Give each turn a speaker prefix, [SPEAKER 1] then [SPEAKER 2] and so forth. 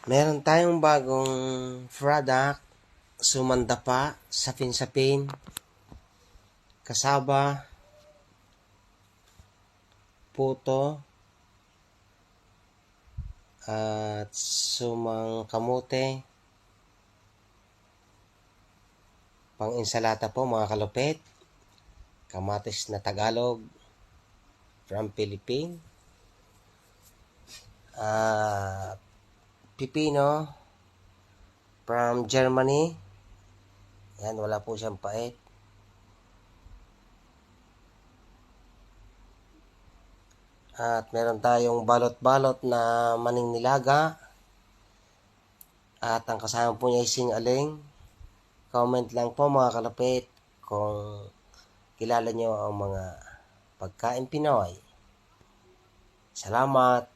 [SPEAKER 1] Meron tayong bagong product, sumandapa, sapin-sapin, kasaba, puto, at sumang kamote, pang insalata po mga kalupit, kamatis na Tagalog from Philippines, at pipino from Germany. Yan, wala po siyang pait. At meron tayong balot-balot na maning nilaga. At ang kasama po niya ay sing-aling. Comment lang po mga kalapit kung kilala nyo ang mga pagkain Pinoy. Salamat!